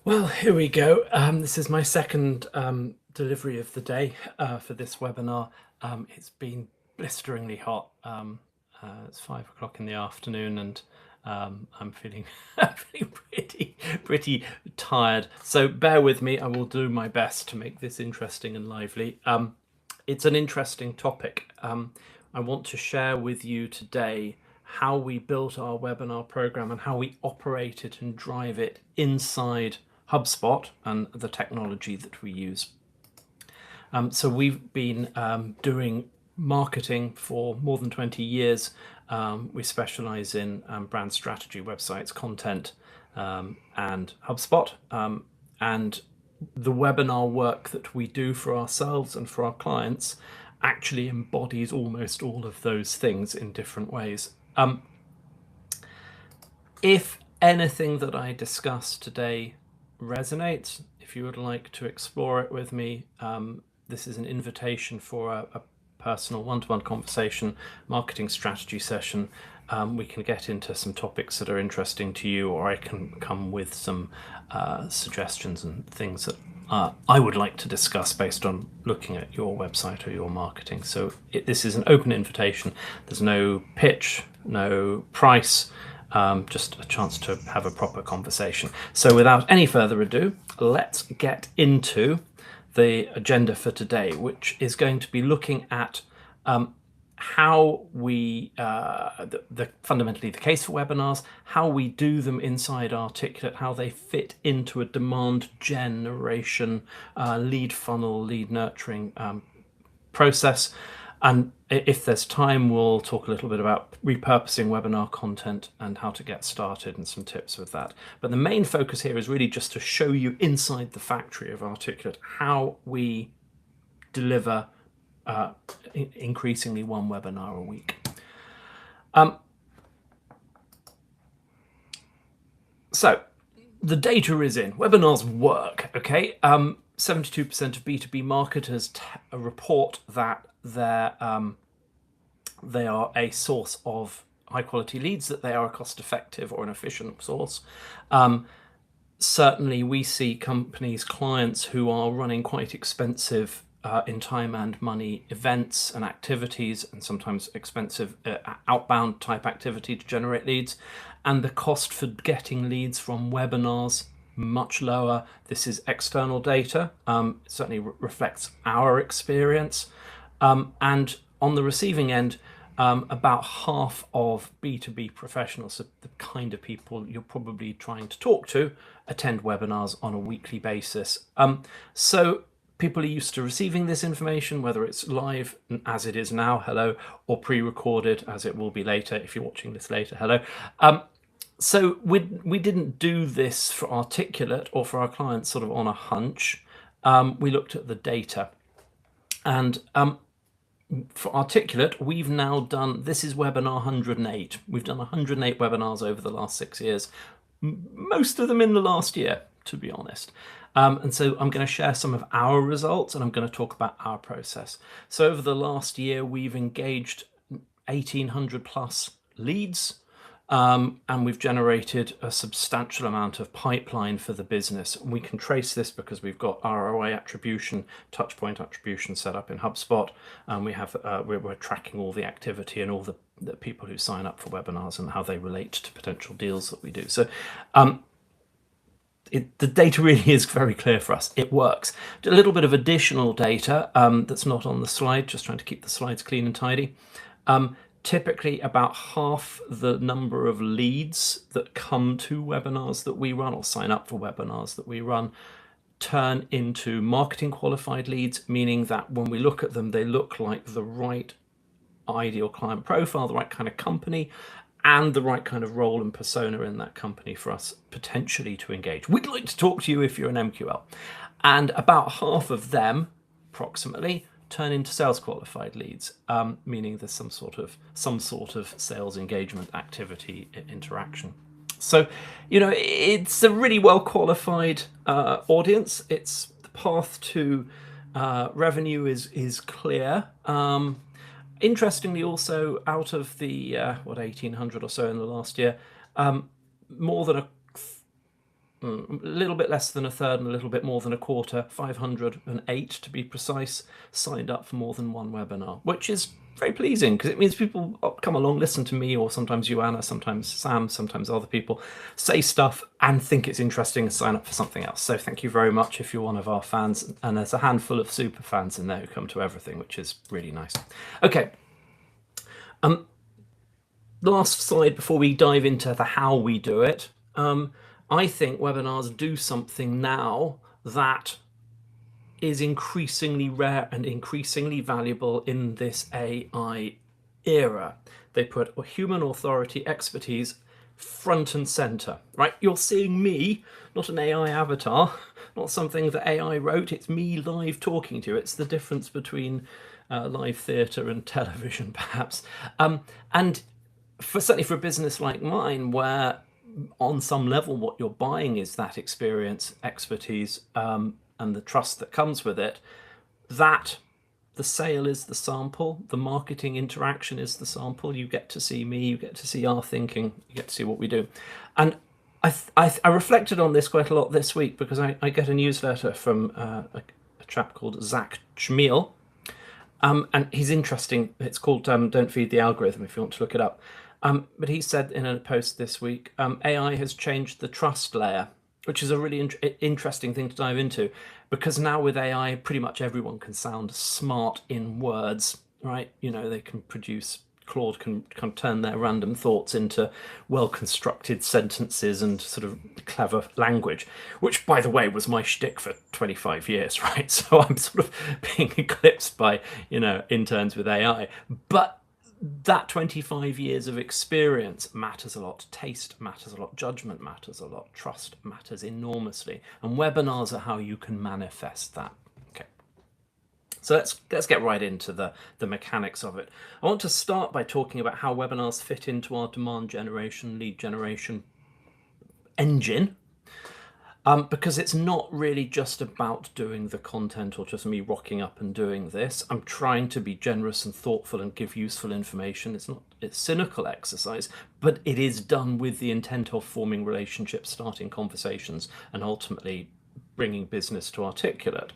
Well, here we go. This is my second delivery of the day for this webinar. It's been blisteringly hot. It's 5 o'clock in the afternoon, and I'm feeling, feeling pretty tired. So bear with me. I will do my best to make this interesting and lively. It's an interesting topic. I want to share with you today how we built our webinar program and how we operate it and drive it inside HubSpot and the technology that we use. So we've been doing marketing for more than 20 years. We specialize in brand strategy, websites, content, and HubSpot. And the webinar work that we do for ourselves and for our clients actually embodies almost all of those things in different ways. If anything that I discuss today resonates, if you would like to explore it with me, this is an invitation for a personal one-to-one conversation, marketing strategy session. We can get into some topics that are interesting to you, or I can come with some suggestions and things that I would like to discuss based on looking at your website or your marketing. So this is an open invitation. There's no pitch, no price, just a chance to have a proper conversation. So without any further ado, let's get into the agenda for today, which is going to be looking at how we, fundamentally the case for webinars, how we do them inside Articulate, how they fit into a demand generation, lead funnel, lead nurturing process. And if there's time, we'll talk a little bit about repurposing webinar content and how to get started and some tips with that. But the main focus here is really just to show you inside the factory of Articulate how we deliver increasingly one webinar a week. So the data is in. Webinars work, okay? 72% of B2B marketers report that they are a source of high quality leads, that they are a cost effective or an efficient source. Certainly we see companies, clients who are running quite expensive in time and money events and activities, and sometimes expensive outbound type activity to generate leads, and the cost for getting leads from webinars much lower. This is external data. It certainly reflects our experience. And on the receiving end, about half of B2B professionals, so the kind of people you're probably trying to talk to, attend webinars on a weekly basis. So people are used to receiving this information, whether it's live, as it is now, hello, or pre-recorded, as it will be later, if you're watching this later, hello. So we didn't do this for Articulate or for our clients sort of on a hunch. We looked at the data. And for Articulate, we've now done, this is webinar 108. We've done 108 webinars over the last 6 years, most of them in the last year, to be honest. And so I'm going to share some of our results, and I'm going to talk about our process. So over the last year, we've engaged 1,800 plus leads, and we've generated a substantial amount of pipeline for the business. We can trace this because we've got ROI attribution, touchpoint attribution set up in HubSpot, and we have we're tracking all the activity and all the people who sign up for webinars and how they relate to potential deals that we do. So the data really is very clear for us. It works. A little bit of additional data that's not on the slide, just trying to keep the slides clean and tidy. Typically about half the number of leads that come to webinars that we run or sign up for webinars that we run turn into marketing qualified leads, meaning that when we look at them, they look like the right ideal client profile, the right kind of company, and the right kind of role and persona in that company for us potentially to engage. We'd like to talk to you if you're an MQL. And about half of them, approximately, turn into sales qualified leads, meaning there's some sort of sales engagement activity interaction. So, you know, it's a really well qualified audience. It's the path to revenue is clear. Interestingly, also out of the 1,800 or so in the last year, more than a little bit less than a third and a little bit more than a quarter, 508 to be precise, signed up for more than one webinar, which is very pleasing because it means people come along, listen to me, or sometimes you, Anna, sometimes Sam, sometimes other people, say stuff and think it's interesting and sign up for something else. So thank you very much if you're one of our fans. And there's a handful of super fans in there who come to everything, which is really nice. Okay. Last slide before we dive into the how we do it. I think webinars do something now that is increasingly rare and increasingly valuable in this AI era. They put human authority, expertise front and center, right? You're seeing me, not an AI avatar, not something that AI wrote. It's me live talking to you. It's the difference between live theatre and television, perhaps. And certainly for a business like mine, where on some level what you're buying is that experience, expertise, and the trust that comes with it, that the sale is the sample, the marketing interaction is the sample. You get to see me, you get to see our thinking, you get to see what we do. And I reflected on this quite a lot this week because I get a newsletter from a chap called Zach Chmiel, and he's interesting. It's called Don't Feed the Algorithm, if you want to look it up. But he said in a post this week, AI has changed the trust layer, which is a really interesting thing to dive into, because now with AI, pretty much everyone can sound smart in words, right? You know, they can produce, Claude can turn their random thoughts into well-constructed sentences and sort of clever language, which, by the way, was my shtick for 25 years, right? So I'm sort of being eclipsed by, interns with AI. But that 25 years of experience matters a lot. Taste matters a lot. Judgment matters a lot. Trust matters enormously. And webinars are how you can manifest that. Okay. So let's get right into the mechanics of it. I want to start by talking about how webinars fit into our demand generation, lead generation engine. Because it's not really just about doing the content or just me rocking up and doing this. I'm trying to be generous and thoughtful and give useful information. It's cynical exercise, but it is done with the intent of forming relationships, starting conversations, and ultimately bringing business to Articulate.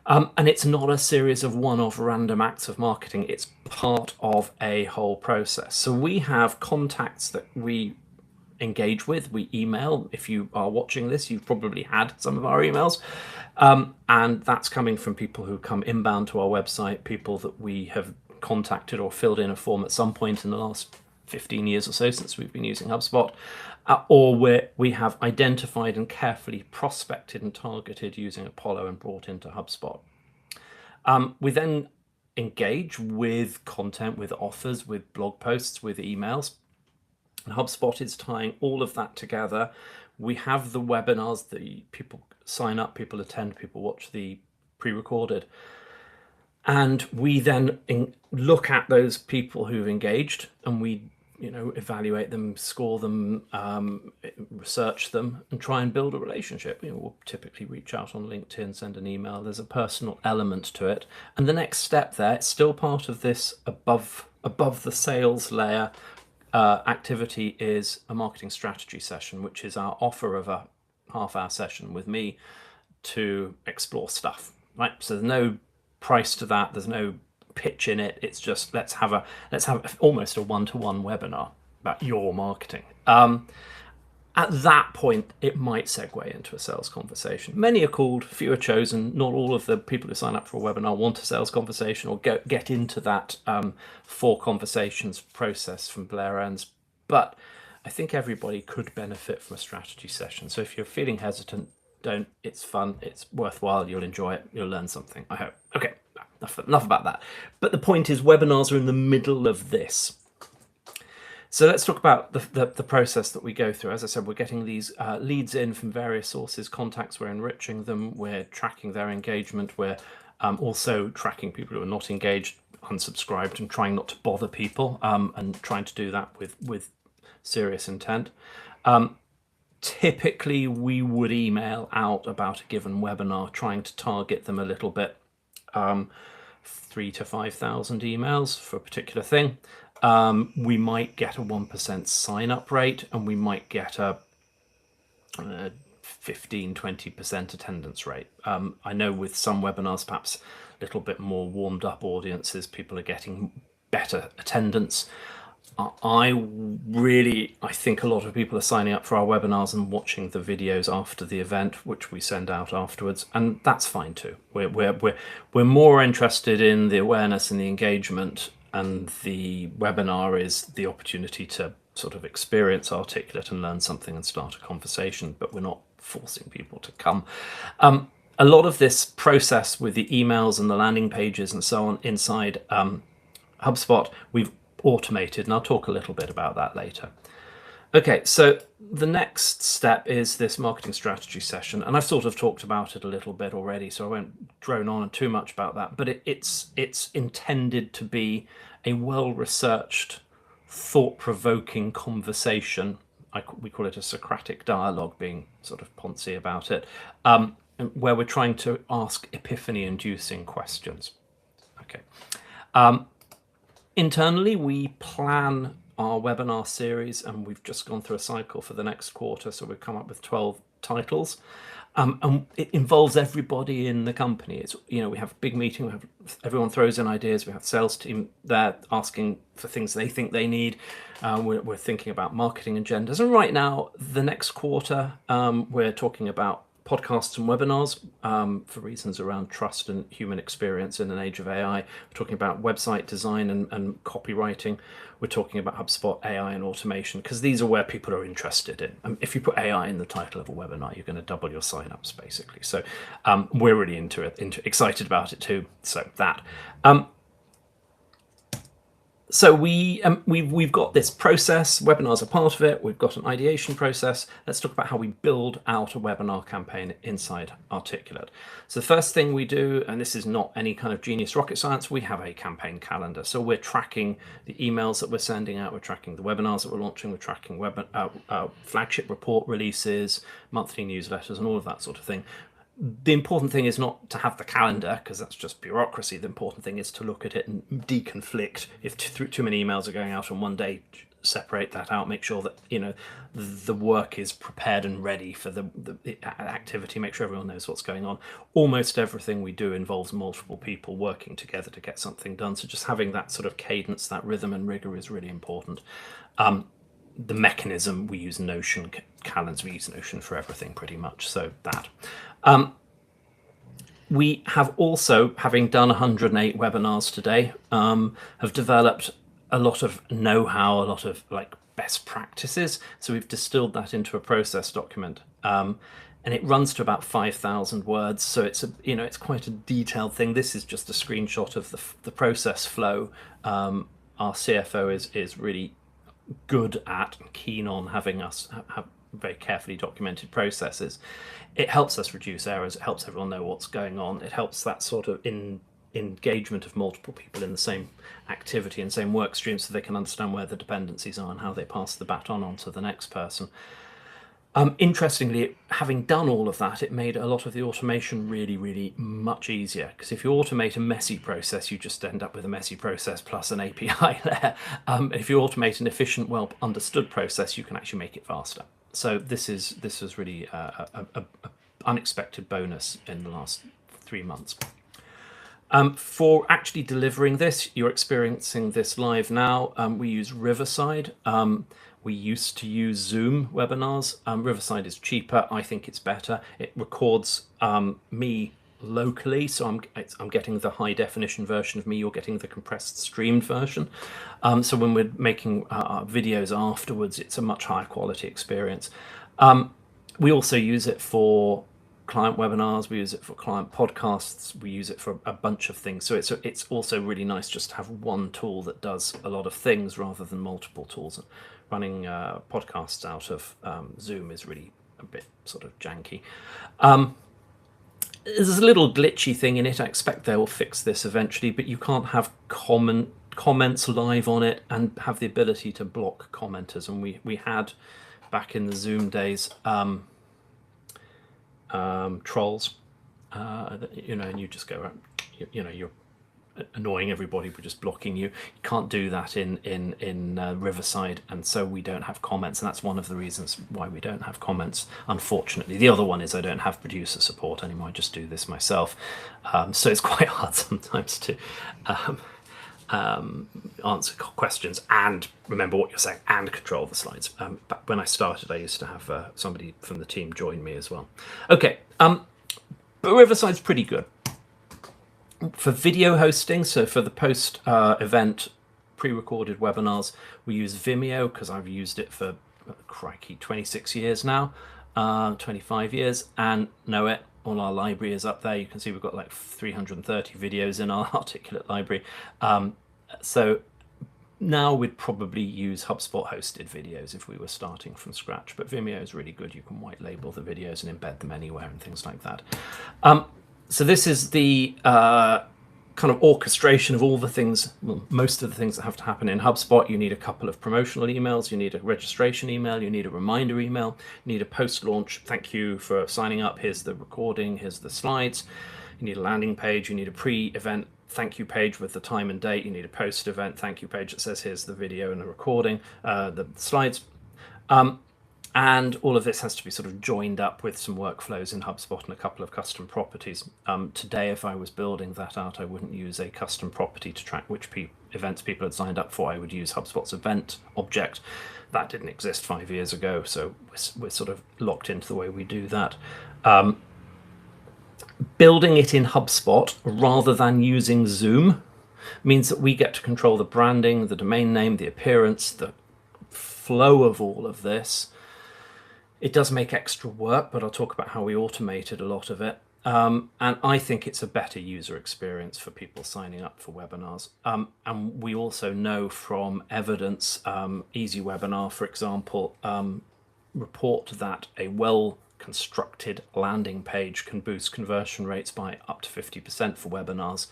And it's not a series of one-off random acts of marketing. It's part of a whole process. So we have contacts that we engage with, we email. If you are watching this, you've probably had some of our emails, and that's coming from people who come inbound to our website, people that we have contacted or filled in a form at some point in the last 15 years or so since we've been using HubSpot, or where we have identified and carefully prospected and targeted using Apollo and brought into HubSpot. We then engage with content, with offers, with blog posts, with emails. And HubSpot is tying all of that together. We have the webinars, the people sign up, people attend, people watch the pre-recorded. And we then look at those people who've engaged, and we evaluate them, score them, research them, and try and build a relationship. We'll typically reach out on LinkedIn, send an email. There's a personal element to it. And the next step there, it's still part of this above the sales layer activity, is a marketing strategy session, which is our offer of a half-hour session with me to explore stuff, right? So there's no price to that, there's no pitch in it. It's just let's have almost a one-to-one webinar about your marketing. At that point, it might segue into a sales conversation. Many are called, few are chosen. Not all of the people who sign up for a webinar want a sales conversation or get into that 4 conversations process from Blair Enns. But I think everybody could benefit from a strategy session. So if you're feeling hesitant, don't. It's fun. It's worthwhile. You'll enjoy it. You'll learn something, I hope. Okay, enough about that. But the point is, webinars are in the middle of this. So let's talk about the process that we go through. As I said, we're getting these leads in from various sources, contacts, we're enriching them, we're tracking their engagement, we're also tracking people who are not engaged, unsubscribed, and trying not to bother people, and trying to do that with serious intent. Typically, we would email out about a given webinar, trying to target them a little bit, 3,000 to 5,000 emails for a particular thing. We might get a 1% sign-up rate, and we might get a 15-20% attendance rate. I know with some webinars, perhaps a little bit more warmed up audiences, people are getting better attendance. I think a lot of people are signing up for our webinars and watching the videos after the event, which we send out afterwards, and that's fine too. We're more interested in the awareness and the engagement, and the webinar is the opportunity to sort of experience Articulate and learn something and start a conversation, but we're not forcing people to come. A lot of this process with the emails and the landing pages and so on inside HubSpot, we've automated, and I'll talk a little bit about that later. Okay, so the next step is this marketing strategy session, and I've sort of talked about it a little bit already, so I won't drone on too much about that, but it's intended to be a well-researched, thought-provoking conversation. We call it a Socratic dialogue, being sort of poncy about it, where we're trying to ask epiphany-inducing questions. Okay. Internally, we plan our webinar series, and we've just gone through a cycle for the next quarter, so we've come up with 12 titles, and it involves everybody in the company. It's, we have a big meeting, everyone throws in ideas, we have sales team there asking for things they think they need, we're thinking about marketing agendas, and right now, the next quarter, we're talking about podcasts and webinars for reasons around trust and human experience in an age of AI. We're talking about website design and copywriting. We're talking about HubSpot AI and automation, because these are where people are interested in. If you put AI in the title of a webinar, you're going to double your signups basically. So we're really into it, excited about it too. So that. So we've got this process, webinars are part of it, we've got an ideation process. Let's talk about how we build out a webinar campaign inside Articulate. So the first thing we do, and this is not any kind of genius rocket science, we have a campaign calendar. So we're tracking the emails that we're sending out, we're tracking the webinars that we're launching, we're tracking flagship report releases, monthly newsletters, and all of that sort of thing. The important thing is not to have the calendar, because that's just bureaucracy. The important thing is to look at it and deconflict. If too many emails are going out on one day, separate that out, make sure that the work is prepared and ready for the activity, make sure everyone knows what's going on. Almost everything we do involves multiple people working together to get something done, so just having that sort of cadence, that rhythm and rigor is really important. The mechanism, we use Notion calendars, we use Notion for everything pretty much, so that. We have also, having done 108 webinars today, have developed a lot of know-how, a lot of best practices. So we've distilled that into a process document, and it runs to about 5,000 words. So it's it's quite a detailed thing. This is just a screenshot of the process flow. Our CFO is really good at and keen on having us have very carefully documented processes. It helps us reduce errors, it helps everyone know what's going on, it helps that sort of engagement of multiple people in the same activity and same work stream, so they can understand where the dependencies are and how they pass the baton on to the next person. Interestingly, having done all of that, it made a lot of the automation really, really much easier, because if you automate a messy process, you just end up with a messy process plus an API there. If you automate an efficient, well understood process, you can actually make it faster. So this was really a unexpected bonus in the last 3 months. For actually delivering this, you're experiencing this live now. We use Riverside. We used to use Zoom webinars. Riverside is cheaper. I think it's better. It records me locally, so I'm getting the high definition version of me. You're getting the compressed streamed version. So when we're making videos afterwards, it's a much higher quality experience. We also use it for client webinars, we use it for client podcasts, we use it for a bunch of things. So it's also really nice just to have one tool that does a lot of things rather than multiple tools. Running podcasts out of Zoom is really a bit sort of janky. There's a little glitchy thing in it. I expect they will fix this eventually, but you can't have comments live on it and have the ability to block commenters. And we had back in the Zoom days trolls, and you just go around, you're annoying everybody by just blocking you. You can't do that in Riverside, and so we don't have comments, and that's one of the reasons why we don't have comments, unfortunately. The other one is I don't have producer support anymore. I just do this myself, so it's quite hard sometimes to answer questions and remember what you're saying and control the slides. But when I started, I used to have somebody from the team join me as well. Okay, but Riverside's pretty good for video hosting. So for the post event pre-recorded webinars, we use Vimeo because I've used it for crikey 26 years now, 25 years, and know it. All our library is up there. You can see we've got like 330 videos in our Articulate library. So now we'd probably use HubSpot hosted videos if we were starting from scratch, but Vimeo is really good. You can white label the videos and embed them anywhere and things like that. So this is the kind of orchestration of all the things, well, most of the things that have to happen in HubSpot. You need a couple of promotional emails, you need a registration email, you need a reminder email, you need a post-launch thank you for signing up, here's the recording, here's the slides. You need a landing page, you need a pre-event thank you page with the time and date, you need a post-event thank you page that says here's the video and the recording, the slides. And all of this has to be sort of joined up with some workflows in HubSpot and a couple of custom properties. Today, if I was building that out, I wouldn't use a custom property to track which events people had signed up for. I would use HubSpot's event object. That didn't exist 5 years ago, so we're sort of locked into the way we do that. Building it in HubSpot rather than using Zoom means that we get to control the branding, the domain name, the appearance, the flow of all of this. It does make extra work, but I'll talk about how we automated a lot of it. And I think it's a better user experience for people signing up for webinars. And we also know from evidence, Easy Webinar, for example, report that a well-constructed landing page can boost conversion rates by up to 50% for webinars.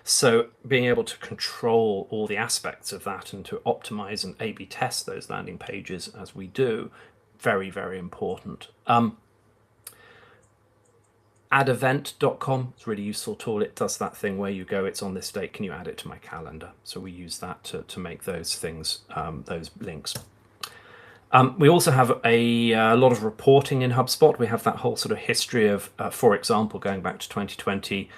So being able to control all the aspects of that and to optimize and A/B test those landing pages as we do, very, very important. Addevent.com is a really useful tool. It does that thing where you go, it's on this date, can you add it to my calendar? So we use that to make those things, those links. We also have a lot of reporting in HubSpot. We have that whole sort of history of, for example, going back to 2020,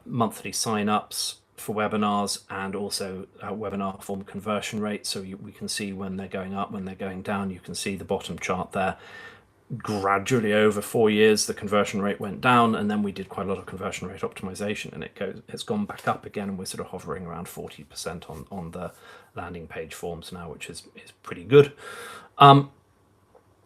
monthly signups for webinars, and also webinar form conversion rates. So we can see when they're going up, when they're going down. You can see the bottom chart there. Gradually over 4 years, the conversion rate went down, and then we did quite a lot of conversion rate optimization, and it's gone back up again, and we're sort of hovering around 40% on the landing page forms now, which is pretty good.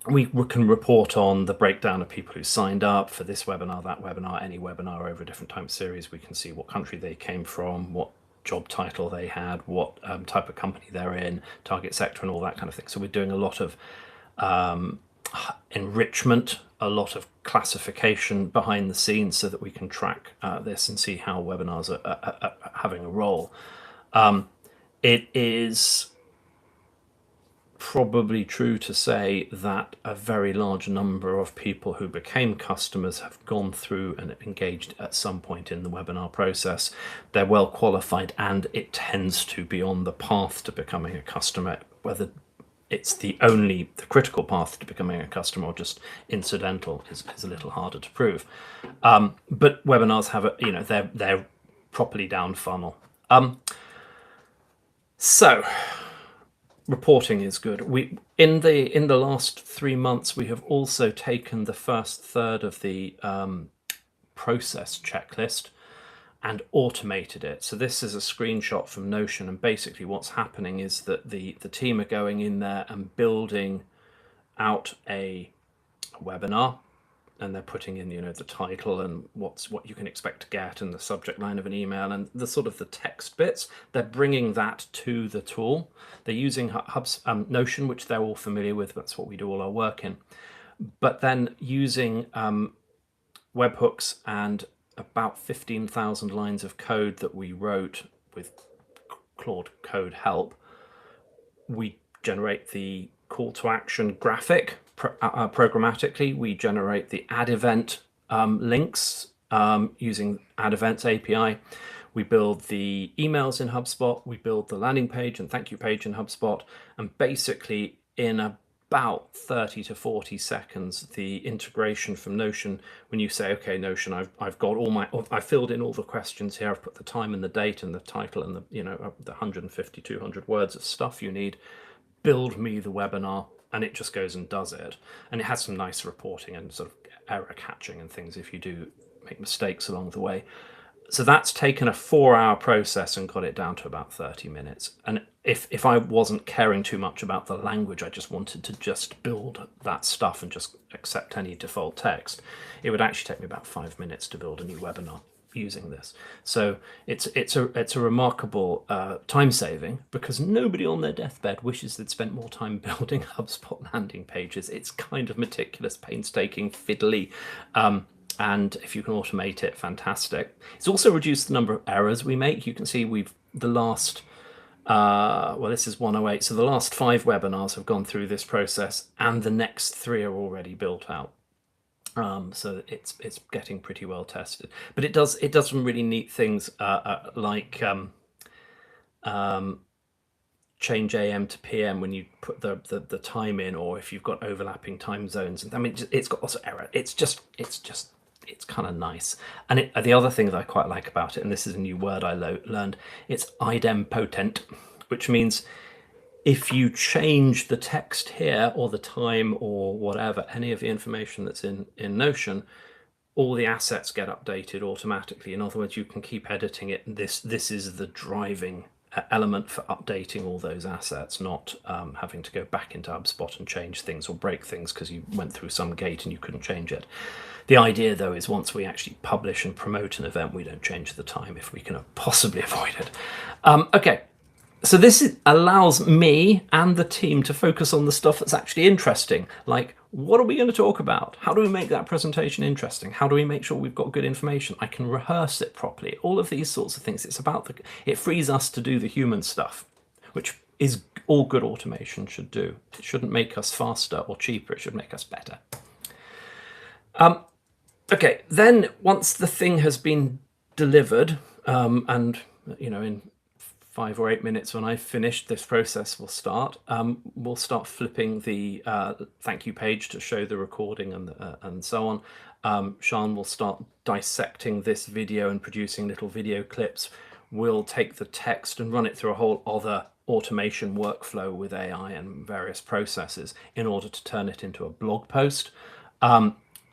We can report on the breakdown of people who signed up for this webinar, that webinar, any webinar over a different time series. We can see what country they came from, what job title they had, what type of company they're in, target sector, and all that kind of thing. So we're doing a lot of enrichment, a lot of classification behind the scenes so that we can track this and see how webinars are having a role. It is probably true to say that a very large number of people who became customers have gone through and engaged at some point in the webinar process. They're well qualified, and it tends to be on the path to becoming a customer, whether it's the critical path to becoming a customer or just incidental is a little harder to prove. But webinars have they're properly down funnel. So reporting is good. We in the last 3 months, we have also taken the first third of the process checklist and automated it. So this is a screenshot from Notion, and basically what's happening is that the team are going in there and building out a webinar, and they're putting in the title and what you can expect to get, and the subject line of an email, and the sort of the text bits. They're bringing that to the tool. They're using Notion, which they're all familiar with. That's what we do all our work in. But then using webhooks and about 15,000 lines of code that we wrote with Claude Code Help, we generate the call to action graphic programmatically. We generate the add event links using add events API. We build the emails in HubSpot, we build the landing page and thank you page in HubSpot, and basically in about 30 to 40 seconds, the integration from Notion, when you say, okay, Notion, I've got I've filled in all the questions here, I've put the time and the date and the title and the, the 150, 200 words of stuff you need, build me the webinar, and it just goes and does it. And it has some nice reporting and sort of error catching and things if you do make mistakes along the way. So that's taken a 4-hour process and got it down to about 30 minutes. And if I wasn't caring too much about the language, I just wanted to just build that stuff and just accept any default text, it would actually take me about 5 minutes to build a new webinar using this. So it's a remarkable time saving, because nobody on their deathbed wishes they'd spent more time building HubSpot landing pages. It's kind of meticulous, painstaking, fiddly. And if you can automate it, fantastic. It's also reduced the number of errors we make. You can see the last, this is 108. So the last 5 webinars have gone through this process, and the next 3 are already built out. So it's getting pretty well tested. But it does some really neat things like change AM to PM when you put the time in, or if you've got overlapping time zones. I mean, it's got lots of error. It's kind of nice. And the other thing that I quite like about it, and this is a new word I learned, it's idempotent, which means if you change the text here or the time or whatever, any of the information that's in Notion, all the assets get updated automatically. In other words, you can keep editing it. This is the driving element for updating all those assets, not having to go back into HubSpot and change things or break things because you went through some gate and you couldn't change it. The idea, though, is once we actually publish and promote an event, we don't change the time if we can possibly avoid it. Okay, so this allows me and the team to focus on the stuff that's actually interesting, like what are we going to talk about? How do we make that presentation interesting? How do we make sure we've got good information? I can rehearse it properly. All of these sorts of things. It's about it frees us to do the human stuff, which is all good automation should do. It shouldn't make us faster or cheaper. It should make us better. Okay, then once the thing has been delivered, and in 5 or 8 minutes when I've finished, this process will start. We'll start flipping the thank you page to show the recording and so on. Sean will start dissecting this video and producing little video clips. We'll take the text and run it through a whole other automation workflow with AI and various processes in order to turn it into a blog post.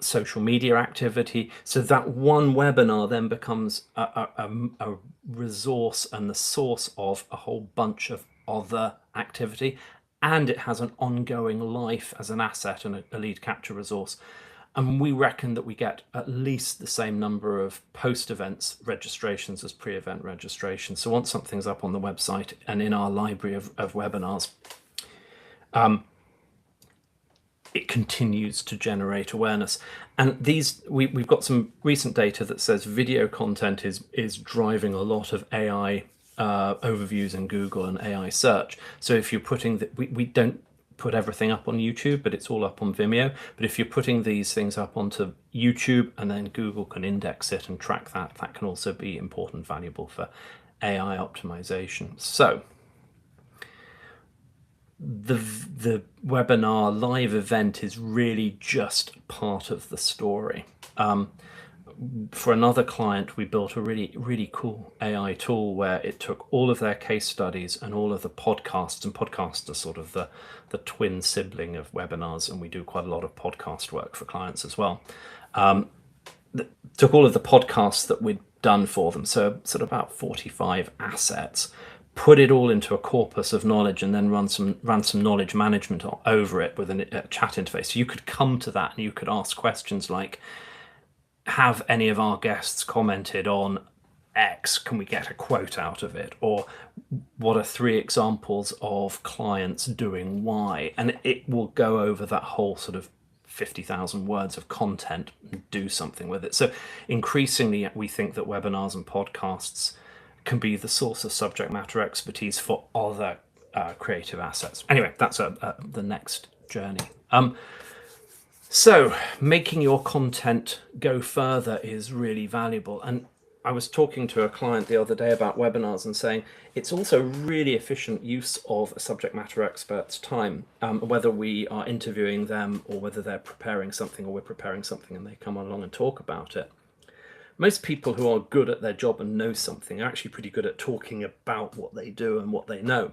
Social media activity, so that one webinar then becomes a resource and the source of a whole bunch of other activity, and it has an ongoing life as an asset and a lead capture resource. And we reckon that we get at least the same number of post-events registrations as pre-event registrations. So once something's up on the website and in our library of webinars, it continues to generate awareness. And we've got some recent data that says video content is driving a lot of AI overviews in Google and AI search. So if you're putting we don't put everything up on YouTube, but it's all up on Vimeo. But if you're putting these things up onto YouTube and then Google can index it and track that, that can also be important, valuable for AI optimization. So the webinar live event is really just part of the story. For another client, we built a really cool AI tool where it took all of their case studies and all of the podcasts, and podcasts are sort of the twin sibling of webinars, and we do quite a lot of podcast work for clients as well. Took all of the podcasts that we'd done for them, so sort of about 45 assets, put it all into a corpus of knowledge, and then ran some knowledge management over it with a chat interface. So you could come to that and you could ask questions like, have any of our guests commented on X? Can we get a quote out of it? Or what are 3 examples of clients doing Y? And it will go over that whole sort of 50,000 words of content and do something with it. So increasingly, we think that webinars and podcasts can be the source of subject matter expertise for other creative assets. Anyway, that's the next journey. So making your content go further is really valuable. And I was talking to a client the other day about webinars and saying it's also really efficient use of a subject matter expert's time, whether we are interviewing them or whether they're preparing something or we're preparing something and they come along and talk about it. Most people who are good at their job and know something are actually pretty good at talking about what they do and what they know.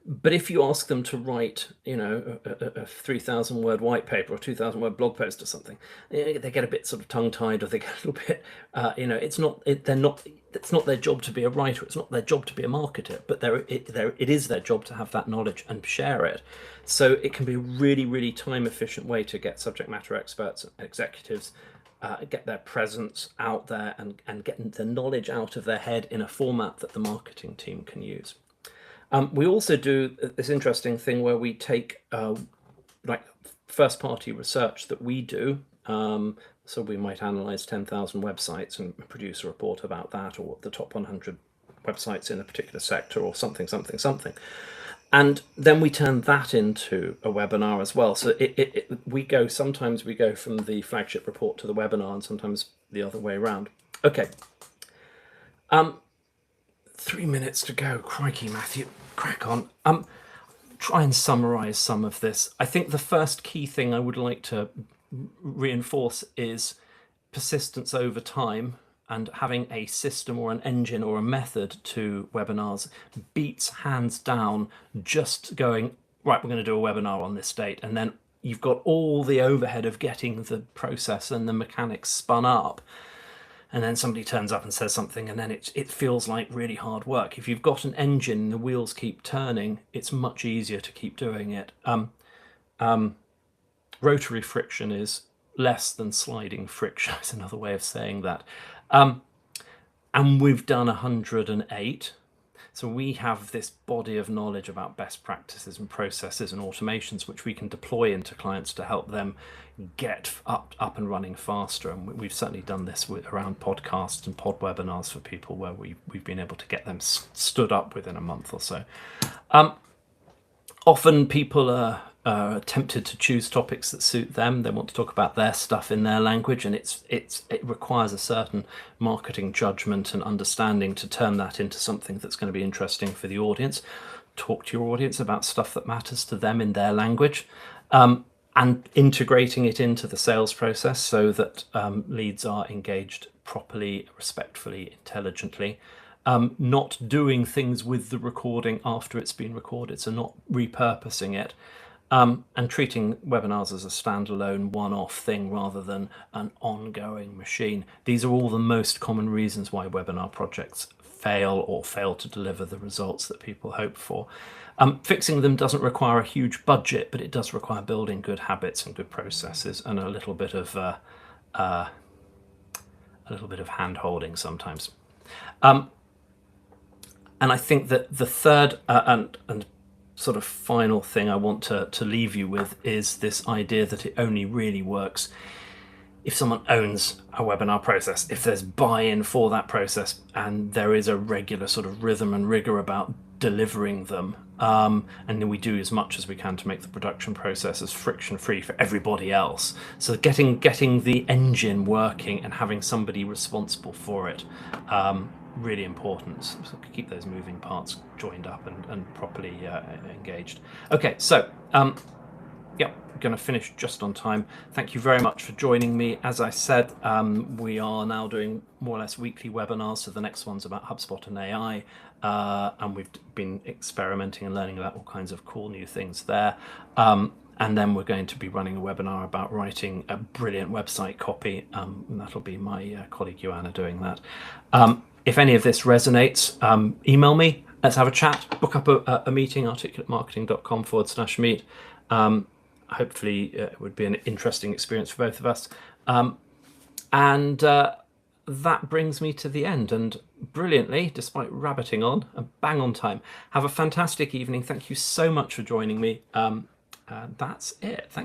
But if you ask them to write, a 3,000 word white paper or 2,000 word blog post or something, they get a bit sort of tongue tied, or they get a little bit, it's not their job to be a writer. It's not their job to be a marketer, but it is their job to have that knowledge and share it. So it can be a really, really time efficient way to get subject matter experts, executives, get their presence out there and get the knowledge out of their head in a format that the marketing team can use. We also do this interesting thing where we take like first party research that we do. So we might analyze 10,000 websites and produce a report about that, or the top 100 websites in a particular sector, or something. And then we turn that into a webinar as well. So sometimes we go from the flagship report to the webinar, and sometimes the other way around. Okay. 3 minutes to go. Crikey, Matthew. Crack on. Try and summarize some of this. I think the first key thing I would like to reinforce is persistence over time, and having a system or an engine or a method to webinars beats hands down just going, right, we're going to do a webinar on this date, and then you've got all the overhead of getting the process and the mechanics spun up. And then somebody turns up and says something, and then it feels like really hard work. If you've got an engine and the wheels keep turning, it's much easier to keep doing it. Rotary friction is less than sliding friction, is another way of saying that. And we've done 108. So we have this body of knowledge about best practices and processes and automations, which we can deploy into clients to help them get up and running faster. And we've certainly done this around podcasts and pod webinars for people, where we've been able to get them stood up within a month or so. Often people are tempted to choose topics that suit them. They want to talk about their stuff in their language, and it requires a certain marketing judgment and understanding to turn that into something that's going to be interesting for the audience. Talk to your audience about stuff that matters to them in their language, and integrating it into the sales process so that leads are engaged properly, respectfully, intelligently. Not doing things with the recording after it's been recorded, so not repurposing it. And treating webinars as a standalone one-off thing rather than an ongoing machine. These are all the most common reasons why webinar projects fail or fail to deliver the results that people hope for. Fixing them doesn't require a huge budget, but it does require building good habits and good processes, and a little bit of hand-holding sometimes. And I think that the third and sort of final thing I want to leave you with is this idea that it only really works if someone owns a webinar process, if there's buy-in for that process, and there is a regular sort of rhythm and rigor about delivering them. And then we do as much as we can to make the production process as friction-free for everybody else. So getting the engine working and having somebody responsible for it, really important. So keep those moving parts joined up and properly engaged. Okay, so yep, going to finish just on time. Thank you very much for joining me. As I said, we are now doing more or less weekly webinars, so the next one's about HubSpot and AI, and we've been experimenting and learning about all kinds of cool new things there. And then we're going to be running a webinar about writing a brilliant website copy, and that'll be my colleague Joanna doing that. If any of this resonates, email me. Let's have a chat. Book up a meeting, articulatemarketing.com/meet. Hopefully it would be an interesting experience for both of us. And that brings me to the end. And brilliantly, despite rabbiting on, bang on time. Have a fantastic evening. Thank you so much for joining me. That's it. Thank